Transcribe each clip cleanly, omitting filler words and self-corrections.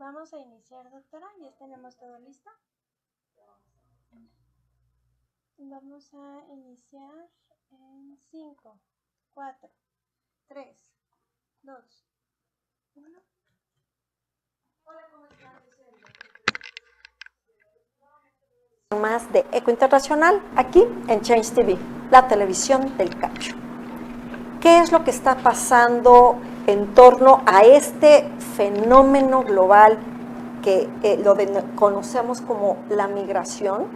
Vamos a iniciar, doctora. Ya tenemos todo listo. Vamos a iniciar en 5, 4, 3, 2, 1. Hola, ¿cómo están? Más de Eco Internacional aquí en Change TV, la televisión del cambio. ¿Qué es lo que está pasando en torno a este fenómeno global que conocemos como la migración?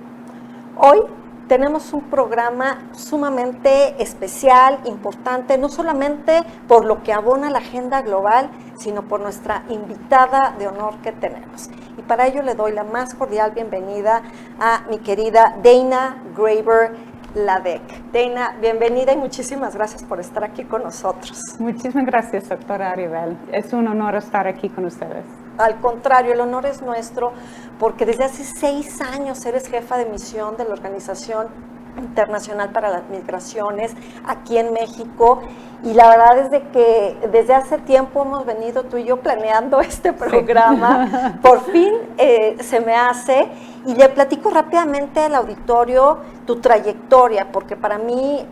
Hoy tenemos un programa sumamente especial, importante, no solamente por lo que abona la agenda global, sino por nuestra invitada de honor que tenemos. Y para ello le doy la más cordial bienvenida a mi querida Dana Graber Ladek. Dana, bienvenida y muchísimas gracias por estar aquí con nosotros. Muchísimas gracias, doctora Aribel. Es un honor estar aquí con ustedes. Al contrario, el honor es nuestro porque desde hace 6 años eres jefa de misión de la Organización Internacional para las Migraciones aquí en México, y la verdad es de que desde hace tiempo hemos venido tú y yo planeando este programa. Sí. Por fin se me hace, y le platico rápidamente al auditorio tu trayectoria, porque para mí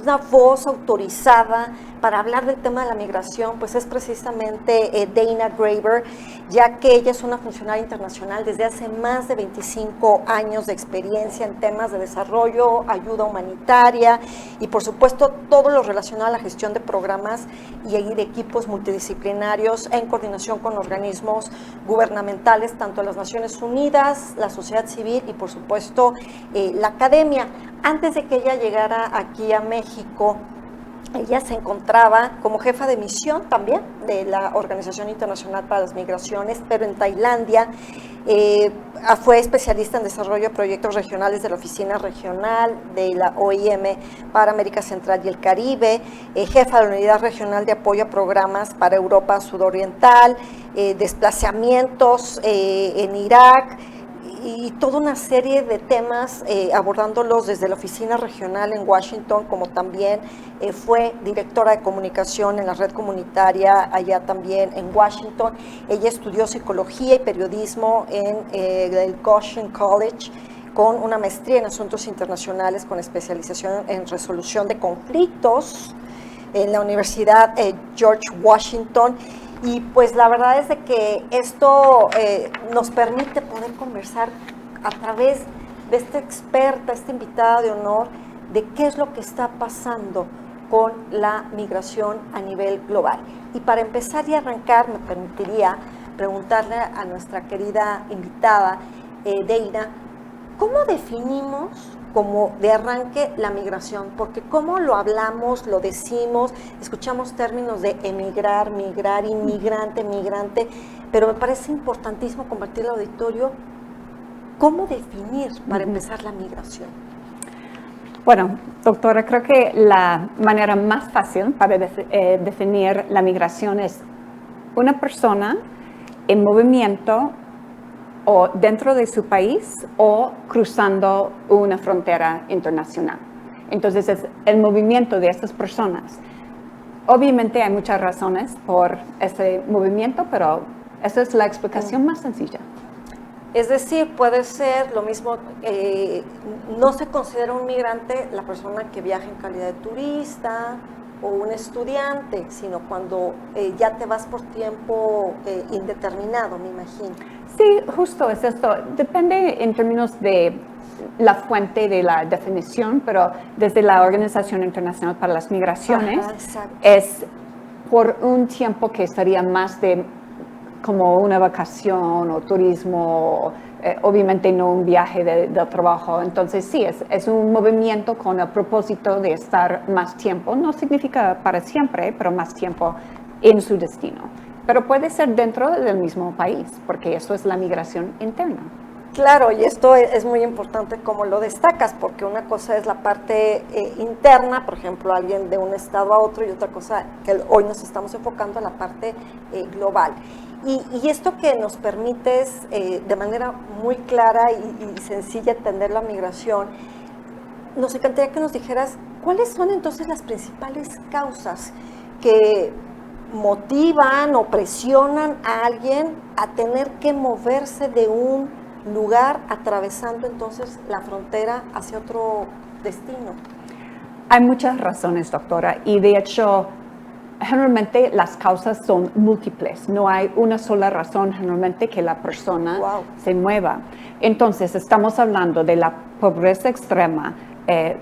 una voz autorizada para hablar del tema de la migración pues es precisamente Dana Graber, ya que ella es una funcionaria internacional desde hace más de 25 años de experiencia en temas de desarrollo, ayuda humanitaria y por supuesto todo lo relacionado a la gestión de programas y de equipos multidisciplinarios en coordinación con organismos gubernamentales, tanto las Naciones Unidas, la sociedad civil y por supuesto la academia. Antes de que ella llegara aquí a México, ella se encontraba como jefa de misión también de la Organización Internacional para las Migraciones, pero en Tailandia. Fue especialista en desarrollo de proyectos regionales de la Oficina Regional de la OIM para América Central y el Caribe, jefa de la Unidad Regional de Apoyo a Programas para Europa Sudoriental, desplazamientos en Irak, y toda una serie de temas abordándolos desde la oficina regional en Washington, como también fue directora de comunicación en la red comunitaria allá también en Washington. Ella estudió psicología y periodismo en el Goshen College, con una maestría en asuntos internacionales con especialización en resolución de conflictos en la Universidad George Washington. Y pues la verdad es de que esto nos permite poder conversar a través de esta experta, esta invitada de honor, de qué es lo que está pasando con la migración a nivel global. Y para empezar y arrancar, me permitiría preguntarle a nuestra querida invitada, Dana, ¿cómo definimos como de arranque la migración? Porque cómo lo hablamos, lo decimos, escuchamos términos de emigrar, migrar, inmigrante, migrante, pero me parece importantísimo compartir al auditorio cómo definir para empezar la migración. Bueno, doctora, creo que la manera más fácil para definir la migración es una persona en movimiento o dentro de su país o cruzando una frontera internacional. Entonces es el movimiento de estas personas. Obviamente hay muchas razones por ese movimiento, pero esa es la explicación más sencilla. Es decir, puede ser lo mismo, no se considera un migrante la persona que viaja en calidad de turista o un estudiante, sino cuando ya te vas por tiempo indeterminado, me imagino. Sí, justo es esto. Depende en términos de la fuente de la definición, pero desde la Organización Internacional para las Migraciones es por un tiempo que estaría más de como una vacación o turismo, obviamente no un viaje de trabajo. Entonces sí, es un movimiento con el propósito de estar más tiempo. No significa para siempre, pero más tiempo en su destino. Pero puede ser dentro del mismo país, porque eso es la migración interna. Claro, y esto es muy importante como lo destacas, porque una cosa es la parte interna, por ejemplo, alguien de un estado a otro, y otra cosa que hoy nos estamos enfocando en la parte global. Y esto que nos permite es, de manera muy clara y sencilla entender la migración, nos encantaría que nos dijeras cuáles son entonces las principales causas que motivan o presionan a alguien a tener que moverse de un lugar atravesando entonces la frontera hacia otro destino? Hay muchas razones, doctora, y de hecho, generalmente las causas son múltiples. No hay una sola razón generalmente que la persona se mueva. Entonces, estamos hablando de la pobreza extrema,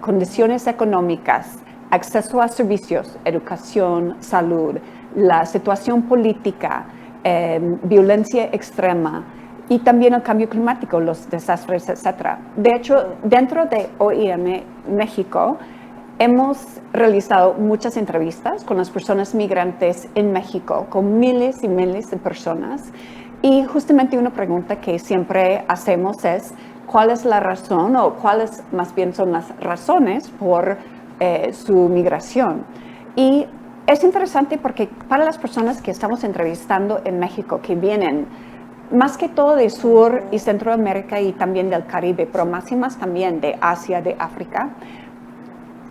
condiciones económicas, acceso a servicios, educación, salud, la situación política, violencia extrema y también el cambio climático, los desastres, etc. De hecho, dentro de OIM México, hemos realizado muchas entrevistas con las personas migrantes en México, con miles y miles de personas. Y justamente una pregunta que siempre hacemos es, ¿cuál es la razón o cuáles más bien son las razones por su migración? Y es interesante porque para las personas que estamos entrevistando en México, que vienen más que todo de Sur y Centroamérica y también del Caribe, pero más y más también de Asia, de África,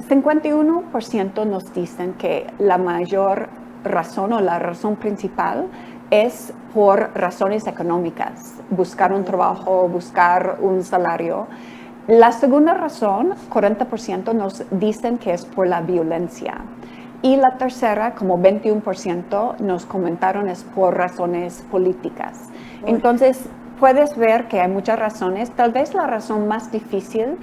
51% nos dicen que la mayor razón o la razón principal es por razones económicas, buscar un trabajo, buscar un salario. La segunda razón, 40% nos dicen que es por la violencia. Y la tercera, como 21%, nos comentaron es por razones políticas. Entonces, puedes ver que hay muchas razones. Tal vez la razón más difícil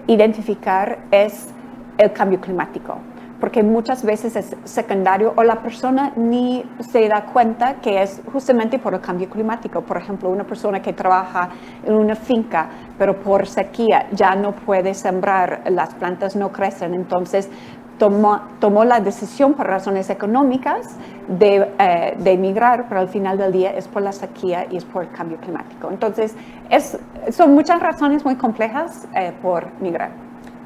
identificar es el cambio climático, porque muchas veces es secundario o la persona ni se da cuenta que es justamente por el cambio climático. Por ejemplo, una persona que trabaja en una finca, pero por sequía ya no puede sembrar, las plantas no crecen, entonces tomó la decisión por razones económicas de emigrar, pero al final del día es por la sequía y es por el cambio climático. Entonces, son muchas razones muy complejas por migrar.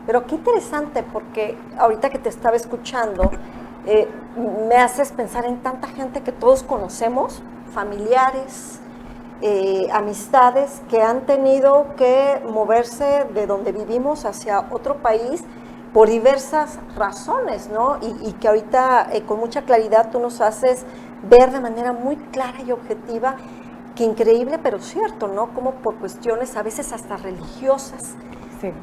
Pero qué interesante, porque ahorita que te estaba escuchando, me haces pensar en tanta gente que todos conocemos, familiares, amistades, que han tenido que moverse de donde vivimos hacia otro país por diversas razones, ¿no? Y que ahorita con mucha claridad tú nos haces ver de manera muy clara y objetiva que increíble, pero cierto, ¿no? Como por cuestiones a veces hasta religiosas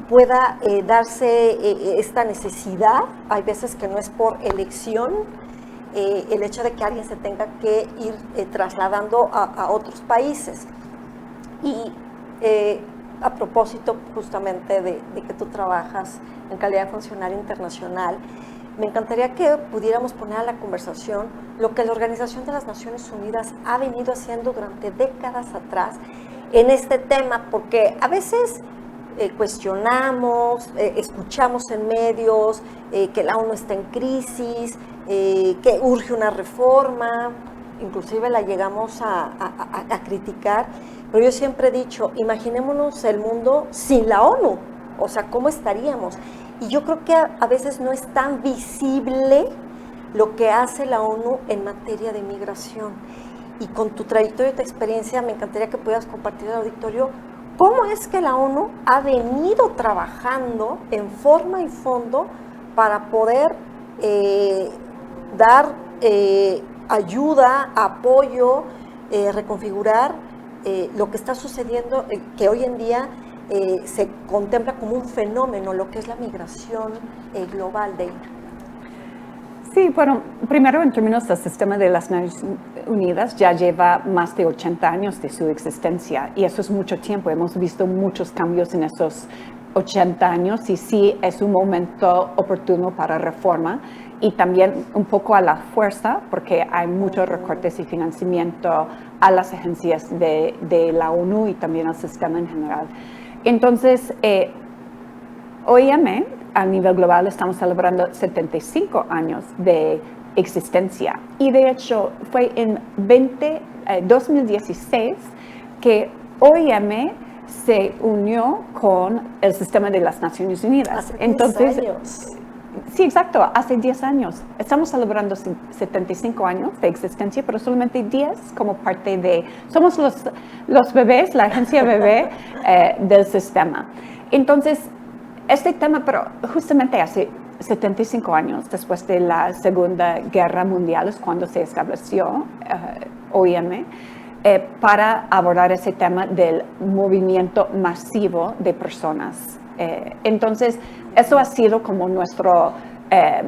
pueda darse esta necesidad. Hay veces que no es por elección, el hecho de que alguien se tenga que ir trasladando a otros países. Y a propósito justamente de que tú trabajas en calidad de funcionario internacional, me encantaría que pudiéramos poner a la conversación lo que la Organización de las Naciones Unidas ha venido haciendo durante décadas atrás en este tema, porque a veces cuestionamos, escuchamos en medios que la ONU está en crisis, que urge una reforma, inclusive la llegamos a criticar, pero yo siempre he dicho, imaginémonos el mundo sin la ONU, o sea, ¿cómo estaríamos? Y yo creo que a veces no es tan visible lo que hace la ONU en materia de migración. Y con tu trayectoria y tu experiencia, me encantaría que pudieras compartir al auditorio cómo es que la ONU ha venido trabajando en forma y fondo para poder dar ayuda, apoyo, reconfigurar lo que está sucediendo, que hoy en día se contempla como un fenómeno, lo que es la migración global de. Sí, bueno, primero en términos del sistema de las Naciones Unidas ya lleva más de 80 años de su existencia y eso es mucho tiempo. Hemos visto muchos cambios en esos 80 años y sí es un momento oportuno para reforma y también un poco a la fuerza porque hay muchos recortes y financiamiento a las agencias de la ONU y también al sistema en general. Entonces, OIM a nivel global estamos celebrando 75 años de existencia y de hecho fue en 2016 que OIM se unió con el sistema de las Naciones Unidas. Hace 10 años. Sí, exacto, hace 10 años. Estamos celebrando 75 años de existencia, pero solamente 10 como parte de... Somos los bebés, la agencia bebé del sistema. Entonces, este tema, pero justamente hace 75 años después de la Segunda Guerra Mundial es cuando se estableció OIM para abordar ese tema del movimiento masivo de personas. Entonces, eso ha sido como nuestro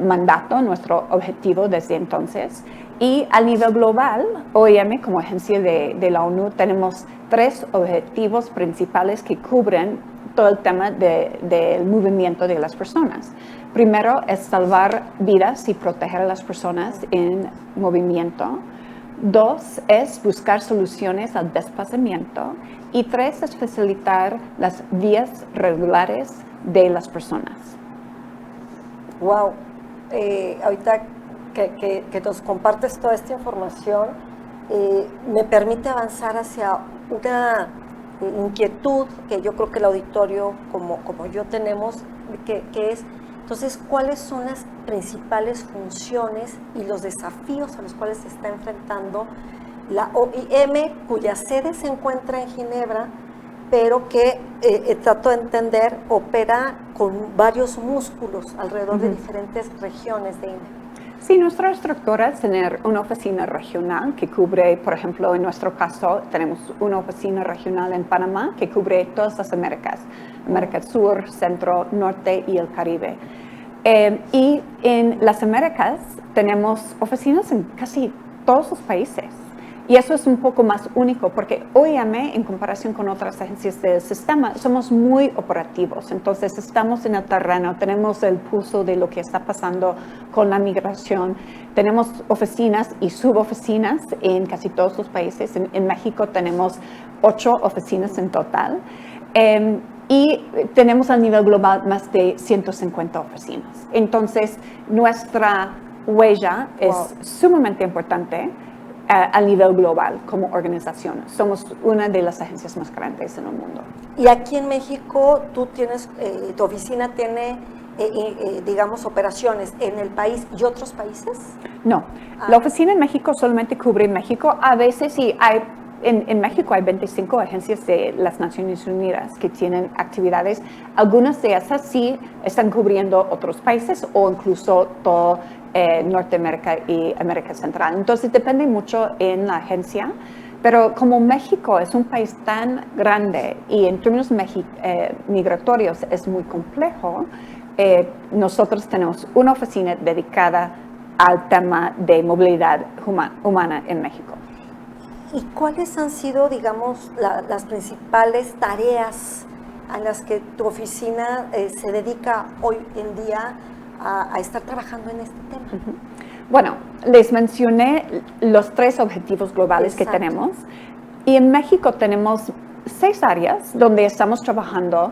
mandato, nuestro objetivo desde entonces. Y a nivel global, OIM como agencia de la ONU tenemos 3 objetivos principales que cubren todo el tema del movimiento de las personas. Primero es salvar vidas y proteger a las personas en movimiento. 2 es buscar soluciones al desplazamiento. Y 3 es facilitar las vías regulares de las personas. Wow. Ahorita que nos compartes toda esta información, me permite avanzar hacia una inquietud que yo creo que el auditorio como yo tenemos, que es, entonces, ¿cuáles son las principales funciones y los desafíos a los cuales se está enfrentando la OIM, cuya sede se encuentra en Ginebra, pero que, trato de entender, opera con varios músculos alrededor de diferentes regiones de INE? Sí, nuestra estructura es tener una oficina regional que cubre, por ejemplo, en nuestro caso, tenemos una oficina regional en Panamá que cubre todas las Américas, América Sur, Centro, Norte y el Caribe. Y en las Américas tenemos oficinas en casi todos los países. Y eso es un poco más único porque OIM, en comparación con otras agencias del sistema, somos muy operativos. Entonces, estamos en el terreno, tenemos el pulso de lo que está pasando con la migración. Tenemos oficinas y suboficinas en casi todos los países. En México tenemos 8 oficinas en total. Y tenemos a nivel global más de 150 oficinas. Entonces, nuestra huella es sumamente importante a nivel global como organización. Somos una de las agencias más grandes en el mundo. Y aquí en México, tú tienes, tu oficina tiene, digamos, operaciones en el país y otros países. No, la oficina en México solamente cubre México. A veces sí hay, en México hay 25 agencias de las Naciones Unidas que tienen actividades. Algunas de esas sí están cubriendo otros países o incluso todo Norteamérica y América Central. Entonces depende mucho en la agencia, pero como México es un país tan grande y en términos migratorios es muy complejo, nosotros tenemos una oficina dedicada al tema de movilidad humana en México. ¿Y cuáles han sido, digamos, las principales tareas a las que tu oficina se dedica hoy en día a estar trabajando en este tema? Bueno, les mencioné los 3 objetivos globales que tenemos. Y en México tenemos 6 áreas donde estamos trabajando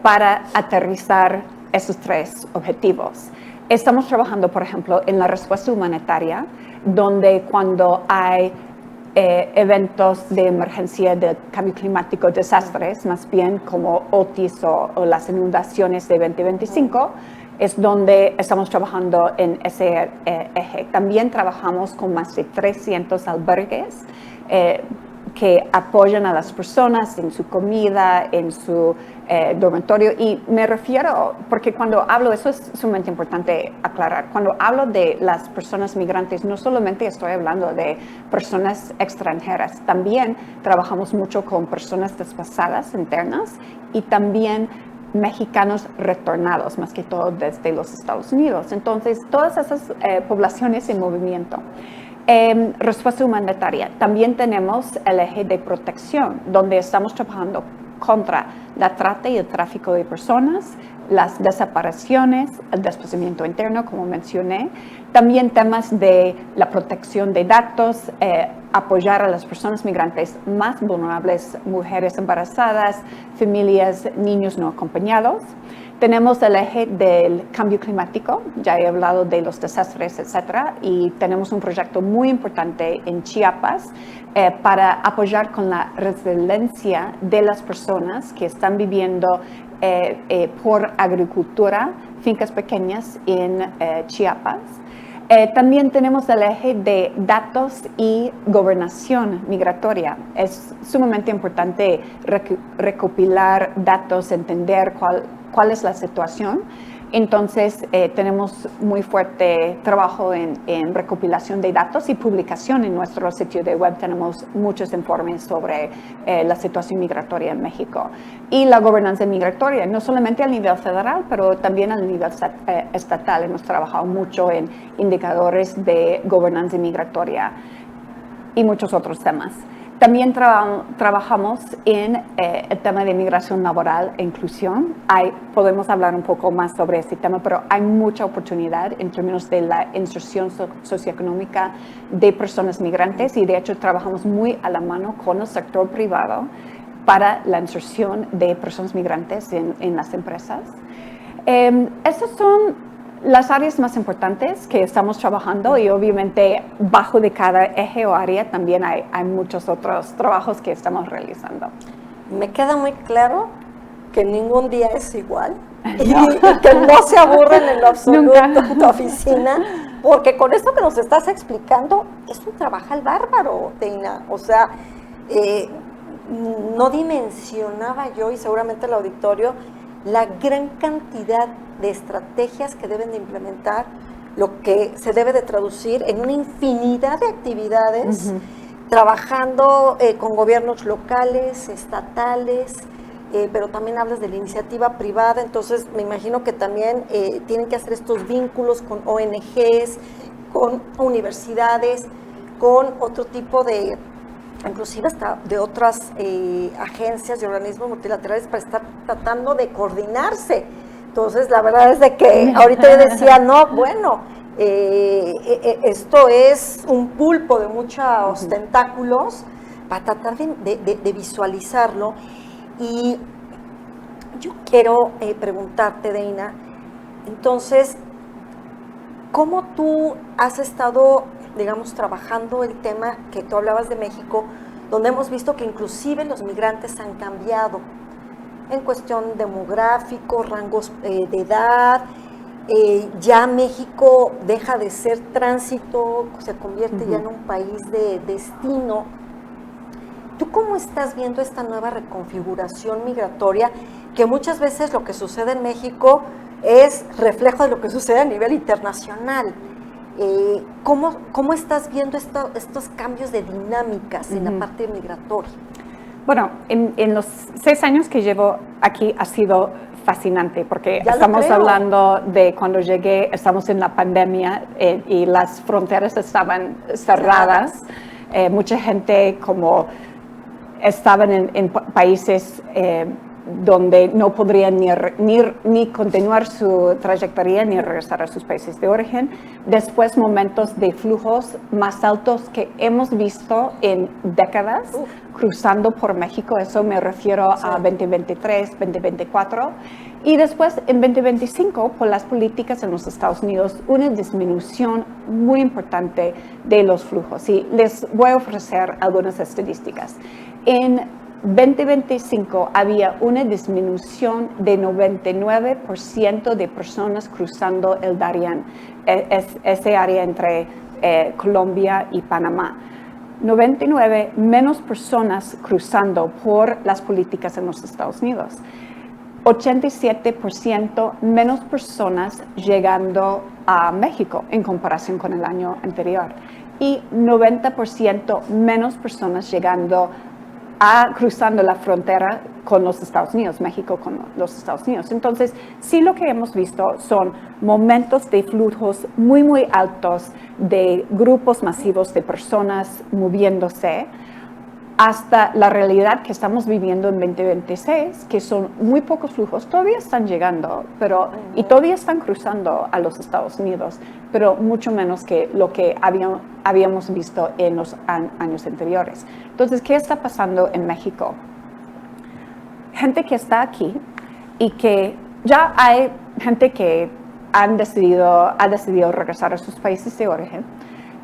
para aterrizar esos 3 objetivos. Estamos trabajando, por ejemplo, en la respuesta humanitaria, donde cuando hay eventos de emergencia de cambio climático, desastres, más bien como Otis o las inundaciones de 2025, es donde estamos trabajando en ese eje. También trabajamos con más de 300 albergues que apoyan a las personas en su comida, en su dormitorio. Y me refiero, porque cuando hablo, eso es sumamente importante aclarar, cuando hablo de las personas migrantes, no solamente estoy hablando de personas extranjeras, también trabajamos mucho con personas desplazadas internas y también mexicanos retornados, más que todo desde los Estados Unidos. Entonces, todas esas poblaciones en movimiento. Respuesta humanitaria. También tenemos el eje de protección, donde estamos trabajando contra la trata y el tráfico de personas, las desapariciones, el desplazamiento interno, como mencioné. También temas de la protección de datos, apoyar a las personas migrantes más vulnerables, mujeres embarazadas, familias, niños no acompañados. Tenemos el eje del cambio climático, ya he hablado de los desastres, etcétera, y tenemos un proyecto muy importante en Chiapas para apoyar con la resiliencia de las personas que están viviendo por agricultura, fincas pequeñas en Chiapas. También tenemos el eje de datos y gobernación migratoria. Es sumamente importante recopilar datos, entender cuál es la situación. Entonces, tenemos muy fuerte trabajo en recopilación de datos y publicación en nuestro sitio de web. Tenemos muchos informes sobre la situación migratoria en México y la gobernanza migratoria, no solamente a nivel federal, pero también a nivel estatal. Hemos trabajado mucho en indicadores de gobernanza migratoria y muchos otros temas. También trabajamos en el tema de migración laboral e inclusión. Podemos hablar un poco más sobre este tema, pero hay mucha oportunidad en términos de la inserción socioeconómica de personas migrantes y de hecho trabajamos muy a la mano con el sector privado para la inserción de personas migrantes en las empresas. Esas son las áreas más importantes que estamos trabajando y obviamente bajo de cada eje o área también hay muchos otros trabajos que estamos realizando. Me queda muy claro que ningún día es igual y que no se aburren en lo absoluto en tu oficina, porque con esto que nos estás explicando es un trabajo bárbaro, Deina. O sea, no dimensionaba yo y seguramente el auditorio la gran cantidad de estrategias que deben de implementar, lo que se debe de traducir en una infinidad de actividades, trabajando con gobiernos locales, estatales, pero también hablas de la iniciativa privada, entonces me imagino que también tienen que hacer estos vínculos con ONGs, con universidades, con otro tipo de, inclusive hasta de otras agencias y organismos multilaterales para estar tratando de coordinarse. Entonces, la verdad es de que ahorita yo decía, no, bueno, esto es un pulpo de muchos tentáculos para tratar de visualizarlo. Y yo quiero preguntarte, Deina, entonces, ¿cómo tú has estado, digamos, trabajando el tema que tú hablabas de México, donde hemos visto que inclusive los migrantes han cambiado en cuestión demográfico, rangos de edad, ya México deja de ser tránsito, se convierte ya en un país de destino? ¿Tú cómo estás viendo esta nueva reconfiguración migratoria, que muchas veces lo que sucede en México es reflejo de lo que sucede a nivel internacional? ¿Cómo estás viendo estos cambios de dinámicas en la parte migratoria? Bueno, en los 6 años que llevo aquí ha sido fascinante, porque Ya estamos hablando de cuando llegué, estamos en la pandemia y las fronteras estaban cerradas. Mucha gente como estaban en países donde no podrían ni continuar su trayectoria ni regresar a sus países de origen. Después, momentos de flujos más altos que hemos visto en décadas cruzando por México. Eso me refiero a 2023, 2024. Y después, en 2025, por las políticas en los Estados Unidos, una disminución muy importante de los flujos. Y les voy a ofrecer algunas estadísticas. En 2025 había una disminución de 99% de personas cruzando el Darién, ese área entre Colombia y Panamá. 99 menos personas cruzando por las políticas en los Estados Unidos. 87% menos personas llegando a México en comparación con el año anterior. Y 90% menos personas llegando cruzando la frontera con los Estados Unidos, México con los Estados Unidos. Entonces, sí lo que hemos visto son momentos de flujos muy, muy altos de grupos masivos de personas moviéndose, hasta la realidad que estamos viviendo en 2026, que son muy pocos flujos. Todavía están llegando, y todavía están cruzando a los Estados Unidos, pero mucho menos que lo que habíamos visto en los años anteriores. Entonces, ¿qué está pasando en México? Gente que está aquí y que ya hay gente que ha decidido regresar a sus países de origen,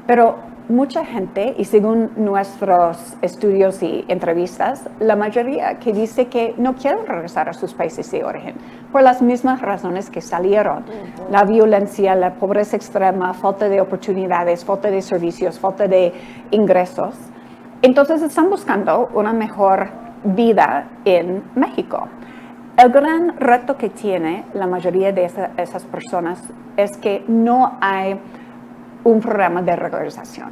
pero mucha gente, y según nuestros estudios y entrevistas, la mayoría que dice que no quieren regresar a sus países de origen por las mismas razones que salieron. La violencia, la pobreza extrema, falta de oportunidades, falta de servicios, falta de ingresos. Entonces están buscando una mejor vida en México. El gran reto que tiene la mayoría de esas personas es que no hay un programa de regularización.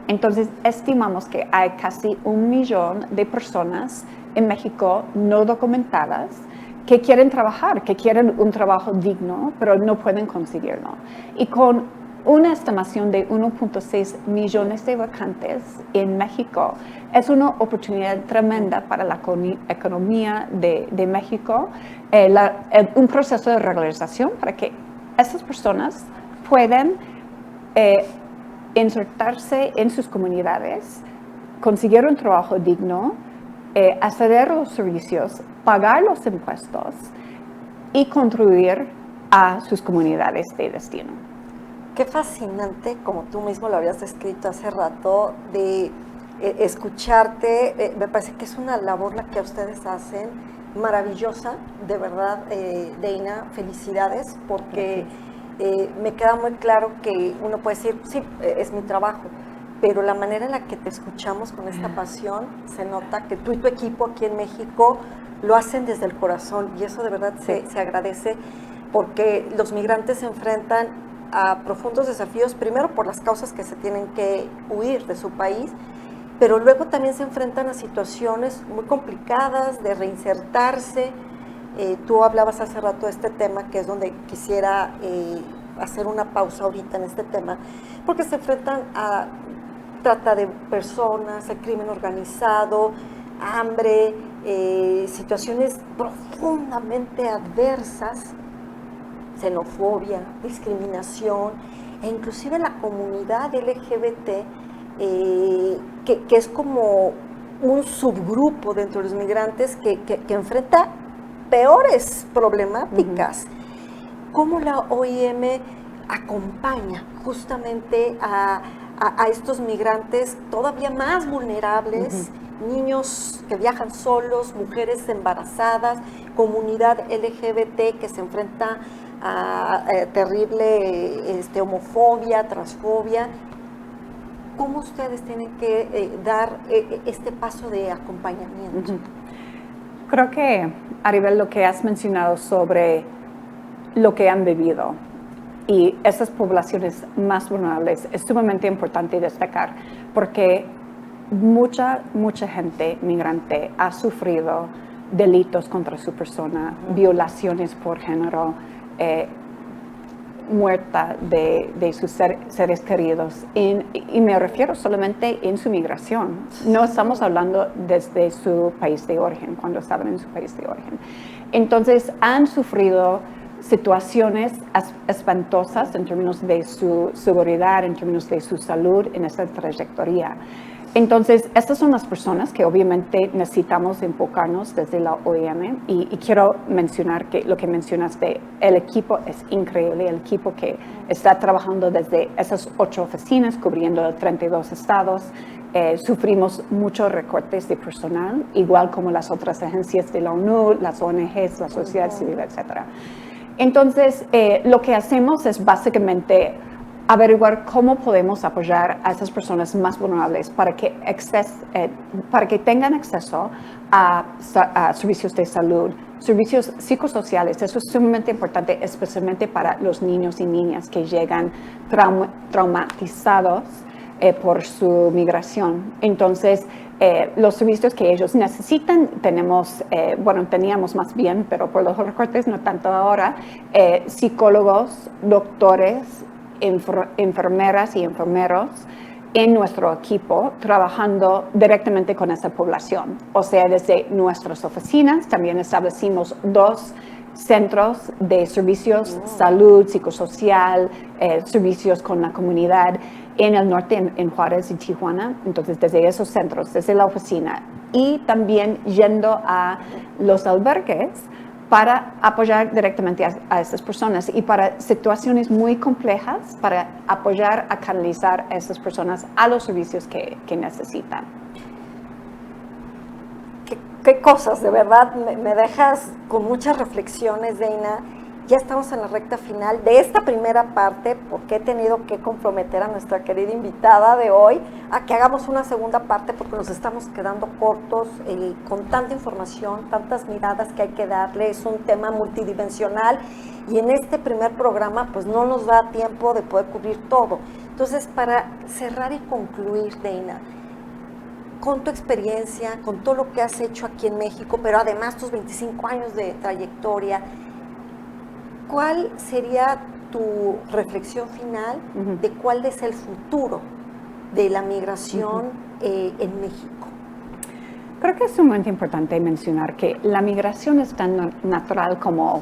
Entonces, estimamos que hay casi 1 millón de personas en México no documentadas que quieren trabajar, que quieren un trabajo digno, pero no pueden conseguirlo. Y con una estimación de 1.6 millones de vacantes en México, es una oportunidad tremenda para la economía de México, un proceso de regularización para que estas personas puedan insertarse en sus comunidades, conseguir un trabajo digno, acceder a los servicios, pagar los impuestos y contribuir a sus comunidades de destino. Qué fascinante, como tú mismo lo habías descrito hace rato, de escucharte. Me parece que es una labor la que ustedes hacen, maravillosa, de verdad, Deina, felicidades, porque me queda muy claro que uno puede decir, sí, es mi trabajo, pero la manera en la que te escuchamos con esta pasión, se nota que tú y tu equipo aquí en México lo hacen desde el corazón, y eso de verdad se agradece, porque los migrantes se enfrentan a profundos desafíos, primero por las causas que se tienen que huir de su país, pero luego también se enfrentan a situaciones muy complicadas de reinsertarse. Tú hablabas hace rato de este tema, que es donde quisiera hacer una pausa ahorita en este tema, porque se enfrentan a trata de personas, el crimen organizado, hambre, situaciones profundamente adversas, xenofobia, discriminación, e inclusive la comunidad LGBT, que es como un subgrupo dentro de los migrantes que enfrenta peores problemáticas. ¿Cómo la OIM acompaña justamente a estos migrantes todavía más vulnerables, niños que viajan solos, mujeres embarazadas, comunidad LGBT que se enfrenta a terrible homofobia, transfobia? ¿Cómo ustedes tienen que dar este paso de acompañamiento? Creo que, Aribel, lo que has mencionado sobre lo que han vivido y esas poblaciones más vulnerables es sumamente importante destacar, porque mucha gente migrante ha sufrido delitos contra su persona, violaciones por género, muerta de sus seres queridos, y me refiero solamente en su migración. No estamos hablando desde su país de origen, cuando estaban en su país de origen. Entonces, han sufrido situaciones espantosas en términos de su seguridad, en términos de su salud en esta trayectoria. Entonces, estas son las personas que obviamente necesitamos enfocarnos desde la OIM, y quiero mencionar que lo que mencionaste, el equipo es increíble, el equipo que está trabajando desde esas 8 oficinas, cubriendo 32 estados. Sufrimos muchos recortes de personal, igual como las otras agencias de la ONU, las ONGs, la sociedad civil, etc. Entonces, lo que hacemos es básicamente averiguar cómo podemos apoyar a esas personas más vulnerables para que tengan acceso a servicios de salud, servicios psicosociales. Eso es sumamente importante, especialmente para los niños y niñas que llegan traumatizados por su migración. Entonces, los servicios que ellos necesitan, teníamos más bien, pero por los recortes no tanto ahora, psicólogos, doctores, enfermeras y enfermeros en nuestro equipo trabajando directamente con esa población. O sea, desde nuestras oficinas también establecimos 2 centros de servicios, salud, psicosocial, servicios con la comunidad en el norte, en Juárez y Tijuana. Entonces, desde esos centros, desde la oficina, y también yendo a los albergues para apoyar directamente a estas personas, y para situaciones muy complejas, para apoyar a canalizar a estas personas a los servicios que necesitan. ¿Qué cosas? De verdad, me dejas con muchas reflexiones, Deina, ya estamos en la recta final de esta primera parte, porque he tenido que comprometer a nuestra querida invitada de hoy a que hagamos una segunda parte, porque nos estamos quedando cortos con tanta información, tantas miradas que hay que darle. Es un tema multidimensional y en este primer programa pues no nos da tiempo de poder cubrir todo. Entonces, para cerrar y concluir, Deina, con tu experiencia, con todo lo que has hecho aquí en México, pero además tus 25 años de trayectoria, ¿cuál sería tu reflexión final de cuál es el futuro de la migración en México? Creo que es sumamente importante mencionar que la migración es tan natural como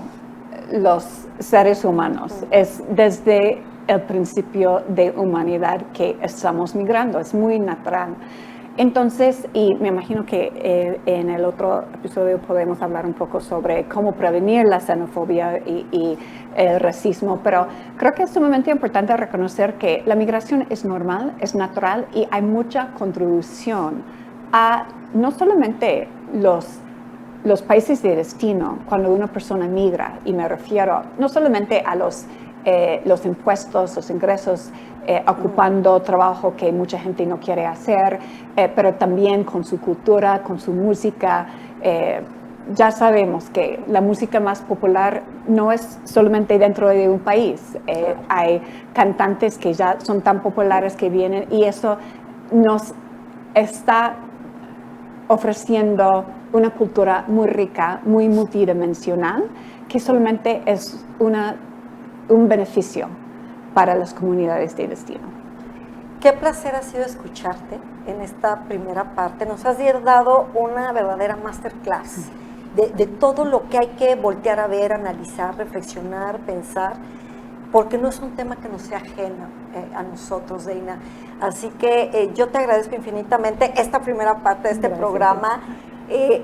los seres humanos. Es desde el principio de humanidad que estamos migrando, es muy natural. Entonces, y me imagino que en el otro episodio podemos hablar un poco sobre cómo prevenir la xenofobia y el racismo, pero creo que es sumamente importante reconocer que la migración es normal, es natural y hay mucha contribución a no solamente los países de destino cuando una persona migra, y me refiero no solamente a los impuestos, los ingresos, ocupando trabajo que mucha gente no quiere hacer, pero también con su cultura, con su música. Ya sabemos que la música más popular no es solamente dentro de un país. Hay cantantes que ya son tan populares que vienen y eso nos está ofreciendo una cultura muy rica, muy multidimensional, que solamente es un beneficio para las comunidades de destino. Qué placer ha sido escucharte en esta primera parte. Nos has dado una verdadera masterclass de todo lo que hay que voltear a ver, analizar, reflexionar, pensar, porque no es un tema que nos sea ajeno a nosotros, Deina. Así que yo te agradezco infinitamente esta primera parte de este programa.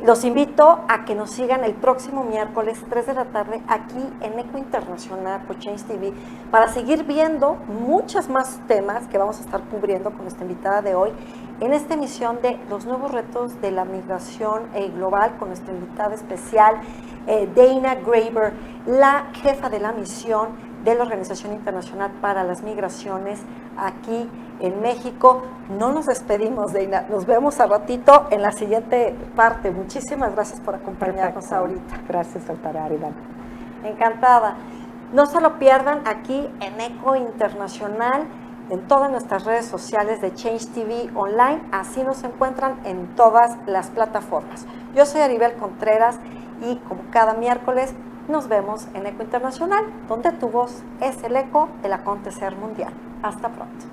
Los invito a que nos sigan el próximo miércoles 3 de la tarde aquí en Eco Internacional por Change TV para seguir viendo muchos más temas que vamos a estar cubriendo con nuestra invitada de hoy en esta emisión de los nuevos retos de la migración global con nuestra invitada especial Deina Graber, la jefa de la misión de la Organización Internacional para las Migraciones aquí en México. No nos despedimos, Deina, nos vemos al ratito en la siguiente parte. Muchísimas gracias por acompañarnos ahorita. Gracias, doctora Aribel. Encantada. No se lo pierdan aquí en Eco Internacional, en todas nuestras redes sociales de Change TV Online, así nos encuentran en todas las plataformas. Yo soy Aribel Contreras y como cada miércoles nos vemos en Eco Internacional, donde tu voz es el eco del acontecer mundial. Hasta pronto.